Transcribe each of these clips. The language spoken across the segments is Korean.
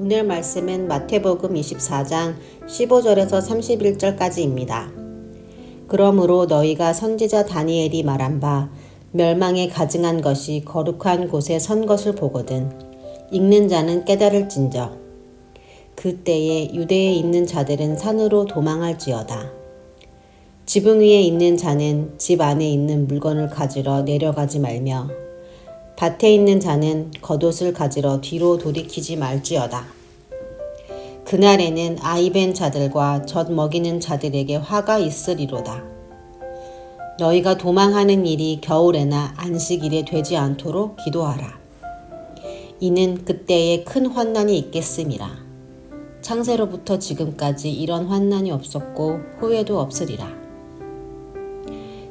오늘 말씀은 마태복음 24장 15절에서 31절까지입니다. 그러므로 너희가 선지자 다니엘이 말한 바 멸망에 가증한 것이 거룩한 곳에 선 것을 보거든 읽는 자는 깨달을진저 그때에 유대에 있는 자들은 산으로 도망할지어다. 지붕 위에 있는 자는 집 안에 있는 물건을 가지러 내려가지 말며 밭에 있는 자는 겉옷을 가지러 뒤로 돌이키지 말지어다. 그날에는 아이벤 자들과 젖 먹이는 자들에게 화가 있으리로다. 너희가 도망하는 일이 겨울에나 안식일에 되지 않도록 기도하라. 이는 그때에 큰 환난이 있겠음이라. 창세로부터 지금까지 이런 환난이 없었고 후에도 없으리라.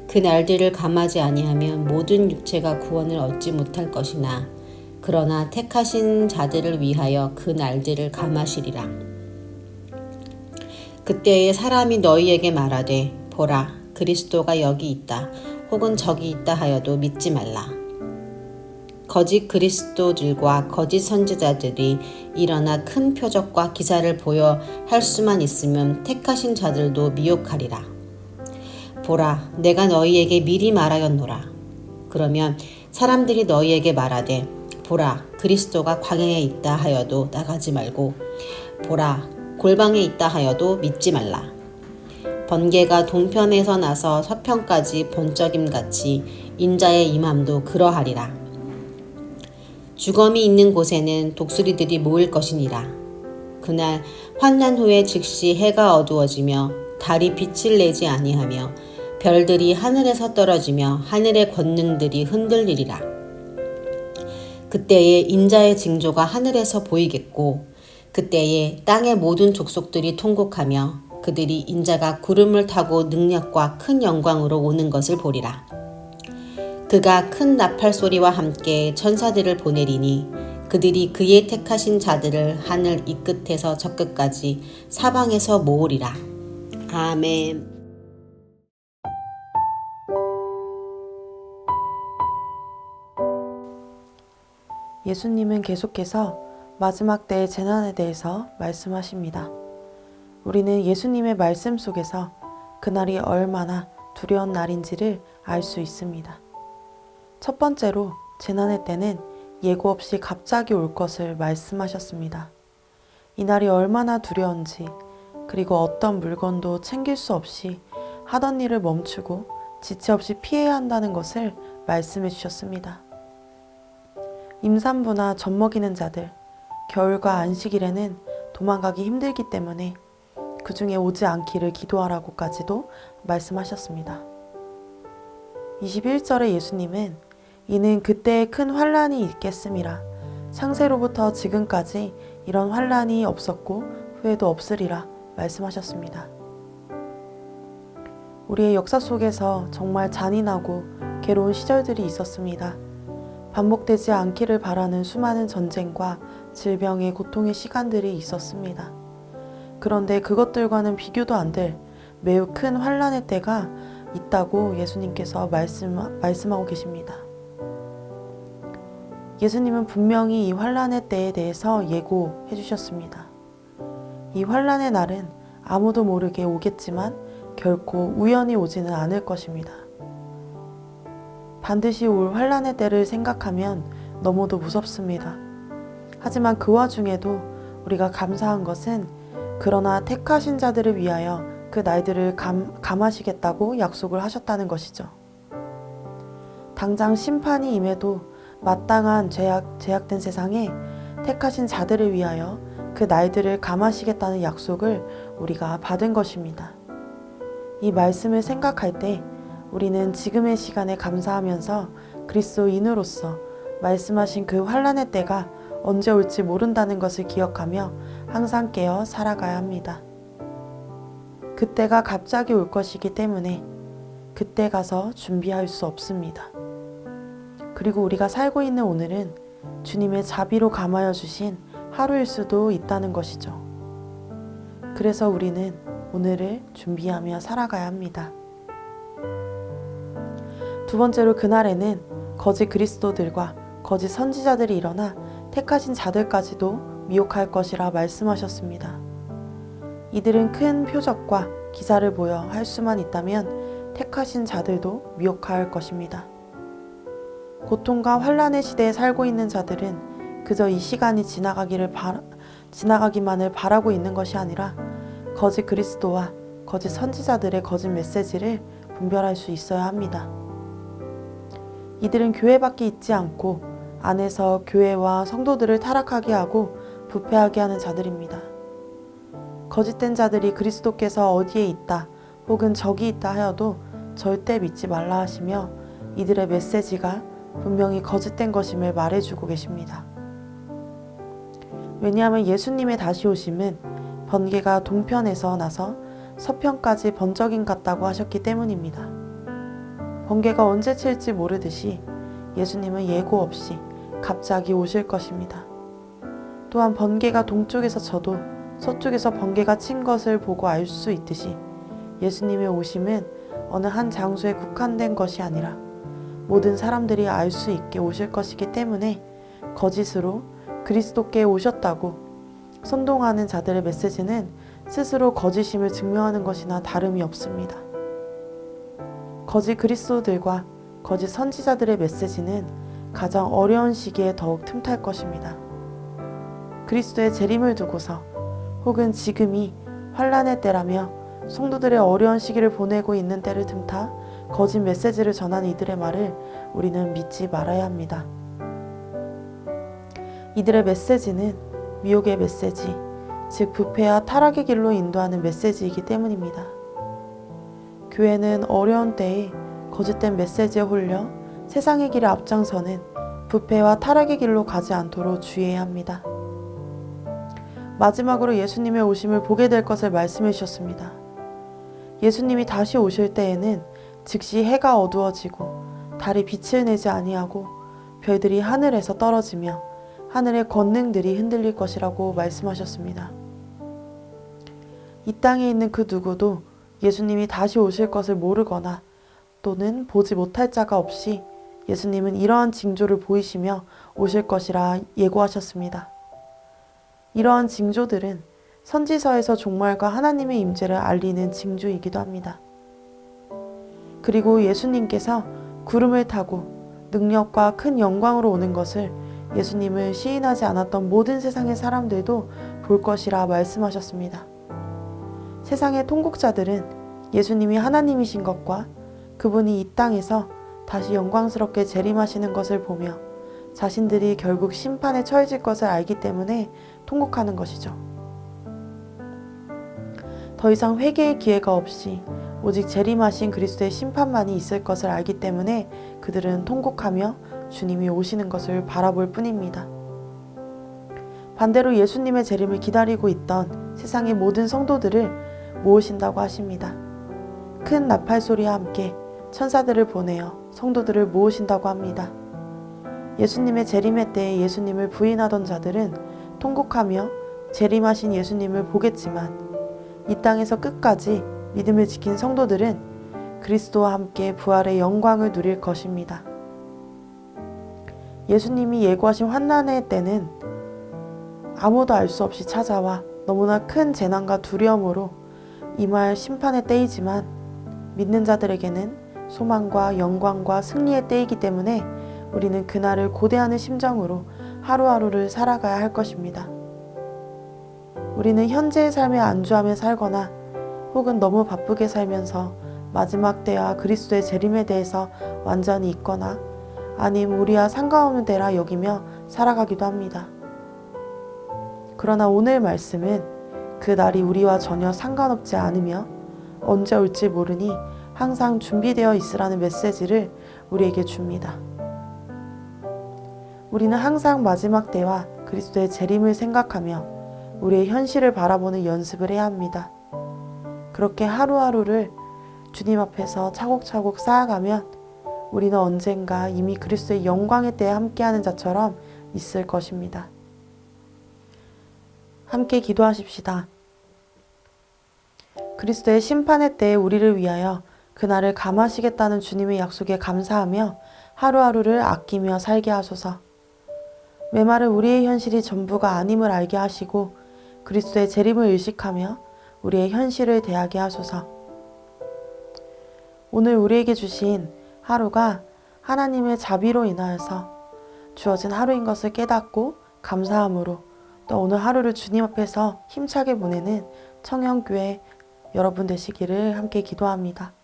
그 날들을 감하지 아니하면 모든 육체가 구원을 얻지 못할 것이나 그러나 택하신 자들을 위하여 그 날들을 감하시리라. 그때에 사람이 너희에게 말하되 보라 그리스도가 여기 있다 혹은 저기 있다 하여도 믿지 말라. 거짓 그리스도들과 거짓 선지자들이 일어나 큰 표적과 기사를 보여 할 수만 있으면 택하신 자들도 미혹하리라. 보라, 내가 너희에게 미리 말하였노라. 그러면 사람들이 너희에게 말하되 보라, 그리스도가 광야에 있다 하여도 나가지 말고 보라, 골방에 있다 하여도 믿지 말라. 번개가 동편에서 나서 서편까지 번쩍임같이 인자의 임함도 그러하리라. 주검이 있는 곳에는 독수리들이 모일 것이니라. 그날 환난 후에 즉시 해가 어두워지며 달이 빛을 내지 아니하며 별들이 하늘에서 떨어지며 하늘의 권능들이 흔들리리라. 그때에 인자의 징조가 하늘에서 보이겠고 그때에 땅의 모든 족속들이 통곡하며 그들이 인자가 구름을 타고 능력과 큰 영광으로 오는 것을 보리라. 그가 큰 나팔 소리와 함께 천사들을 보내리니 그들이 그의 택하신 자들을 하늘 이 끝에서 저 끝까지 사방에서 모으리라. 아멘. 예수님은 계속해서 마지막 때의 재난에 대해서 말씀하십니다. 우리는 예수님의 말씀 속에서 그날이 얼마나 두려운 날인지를 알 수 있습니다. 첫 번째로 재난의 때는 예고 없이 갑자기 올 것을 말씀하셨습니다. 이 날이 얼마나 두려운지 그리고 어떤 물건도 챙길 수 없이 하던 일을 멈추고 지체 없이 피해야 한다는 것을 말씀해 주셨습니다. 임산부나 젖 먹이는 자들, 겨울과 안식일에는 도망가기 힘들기 때문에 그 중에 오지 않기를 기도하라고까지도 말씀하셨습니다. 21절에 예수님은 이는 그때에 큰 환난이 있겠음이라. 창세로부터 지금까지 이런 환난이 없었고 후에도 없으리라 말씀하셨습니다. 우리의 역사 속에서 정말 잔인하고 괴로운 시절들이 있었습니다. 반복되지 않기를 바라는 수많은 전쟁과 질병의 고통의 시간들이 있었습니다. 그런데 그것들과는 비교도 안 될 매우 큰 환난의 때가 있다고 예수님께서 말씀하고 계십니다. 예수님은 분명히 이 환난의 때에 대해서 예고해 주셨습니다. 이 환난의 날은 아무도 모르게 오겠지만 결코 우연히 오지는 않을 것입니다. 반드시 올 환난의 때를 생각하면 너무도 무섭습니다. 하지만 그 와중에도 우리가 감사한 것은 그러나 택하신 자들을 위하여 그 날들을 감하시겠다고 약속을 하셨다는 것이죠. 당장 심판이 임해도 마땅한 죄악된 세상에 택하신 자들을 위하여 그 날들을 감하시겠다는 약속을 우리가 받은 것입니다. 이 말씀을 생각할 때 우리는 지금의 시간에 감사하면서 그리스도인으로서 말씀하신 그 환난의 때가 언제 올지 모른다는 것을 기억하며 항상 깨어 살아가야 합니다. 그때가 갑자기 올 것이기 때문에 그때 가서 준비할 수 없습니다. 그리고 우리가 살고 있는 오늘은 주님의 자비로 감하여 주신 하루일 수도 있다는 것이죠. 그래서 우리는 오늘을 준비하며 살아가야 합니다. 두 번째로 그날에는 거짓 그리스도들과 거짓 선지자들이 일어나 택하신 자들까지도 미혹할 것이라 말씀하셨습니다. 이들은 큰 표적과 기사를 보여 할 수만 있다면 택하신 자들도 미혹할 것입니다. 고통과 환란의 시대에 살고 있는 자들은 그저 이 시간이 지나가기만을 바라고 있는 것이 아니라 거짓 그리스도와 거짓 선지자들의 거짓 메시지를 분별할 수 있어야 합니다. 이들은 교회 밖에 있지 않고 안에서 교회와 성도들을 타락하게 하고 부패하게 하는 자들입니다. 거짓된 자들이 그리스도께서 어디에 있다 혹은 저기 있다 하여도 절대 믿지 말라 하시며 이들의 메시지가 분명히 거짓된 것임을 말해주고 계십니다. 왜냐하면 예수님의 다시 오심은 번개가 동편에서 나서 서편까지 번쩍임 같다고 하셨기 때문입니다. 번개가 언제 칠지 모르듯이 예수님은 예고 없이 갑자기 오실 것입니다. 또한 번개가 동쪽에서 쳐도 서쪽에서 번개가 친 것을 보고 알 수 있듯이 예수님의 오심은 어느 한 장소에 국한된 것이 아니라 모든 사람들이 알 수 있게 오실 것이기 때문에 거짓으로 그리스도께 오셨다고 선동하는 자들의 메시지는 스스로 거짓임을 증명하는 것이나 다름이 없습니다. 거짓 그리스도들과 거짓 선지자들의 메시지는 가장 어려운 시기에 더욱 틈탈 것입니다. 그리스도의 재림을 두고서 혹은 지금이 환란의 때라며 성도들의 어려운 시기를 보내고 있는 때를 틈타 거짓 메시지를 전하는 이들의 말을 우리는 믿지 말아야 합니다. 이들의 메시지는 미혹의 메시지, 즉 부패와 타락의 길로 인도하는 메시지이기 때문입니다. 교회는 어려운 때에 거짓된 메시지에 홀려 세상의 길에 앞장서는 부패와 타락의 길로 가지 않도록 주의해야 합니다. 마지막으로 예수님의 오심을 보게 될 것을 말씀해 주셨습니다. 예수님이 다시 오실 때에는 즉시 해가 어두워지고 달이 빛을 내지 아니하고 별들이 하늘에서 떨어지며 하늘의 권능들이 흔들릴 것이라고 말씀하셨습니다. 이 땅에 있는 그 누구도 예수님이 다시 오실 것을 모르거나 또는 보지 못할 자가 없이 예수님은 이러한 징조를 보이시며 오실 것이라 예고하셨습니다. 이러한 징조들은 선지서에서 종말과 하나님의 임재를 알리는 징조이기도 합니다. 그리고 예수님께서 구름을 타고 능력과 큰 영광으로 오는 것을 예수님을 시인하지 않았던 모든 세상의 사람들도 볼 것이라 말씀하셨습니다. 세상의 통곡자들은 예수님이 하나님이신 것과 그분이 이 땅에서 다시 영광스럽게 재림하시는 것을 보며 자신들이 결국 심판에 처해질 것을 알기 때문에 통곡하는 것이죠. 더 이상 회개의 기회가 없이 오직 재림하신 그리스도의 심판만이 있을 것을 알기 때문에 그들은 통곡하며 주님이 오시는 것을 바라볼 뿐입니다. 반대로 예수님의 재림을 기다리고 있던 세상의 모든 성도들을 모으신다고 하십니다. 큰 나팔 소리와 함께 천사들을 보내어 성도들을 모으신다고 합니다. 예수님의 재림의 때에 예수님을 부인하던 자들은 통곡하며 재림하신 예수님을 보겠지만 이 땅에서 끝까지 믿음을 지킨 성도들은 그리스도와 함께 부활의 영광을 누릴 것입니다. 예수님이 예고하신 환난의 때는 아무도 알 수 없이 찾아와 너무나 큰 재난과 두려움으로 임할 심판의 때이지만 믿는 자들에게는 소망과 영광과 승리의 때이기 때문에 우리는 그날을 고대하는 심정으로 하루하루를 살아가야 할 것입니다. 우리는 현재의 삶에 안주하며 살거나 혹은 너무 바쁘게 살면서 마지막 때와 그리스도의 재림에 대해서 완전히 잊거나 아님 우리와 상관없는 때라 여기며 살아가기도 합니다. 그러나 오늘 말씀은 그 날이 우리와 전혀 상관없지 않으며 언제 올지 모르니 항상 준비되어 있으라는 메시지를 우리에게 줍니다. 우리는 항상 마지막 때와 그리스도의 재림을 생각하며 우리의 현실을 바라보는 연습을 해야 합니다. 그렇게 하루하루를 주님 앞에서 차곡차곡 쌓아가면 우리는 언젠가 이미 그리스도의 영광의 때에 함께하는 자처럼 있을 것입니다. 함께 기도하십시다. 그리스도의 심판의 때에 우리를 위하여 그날을 감하시겠다는 주님의 약속에 감사하며 하루하루를 아끼며 살게 하소서. 메마른 우리의 현실이 전부가 아님을 알게 하시고 그리스도의 재림을 의식하며 우리의 현실을 대하게 하소서. 오늘 우리에게 주신 하루가 하나님의 자비로 인하여서 주어진 하루인 것을 깨닫고 감사함으로 또 오늘 하루를 주님 앞에서 힘차게 보내는 청년교회 여러분 되시기를 함께 기도합니다.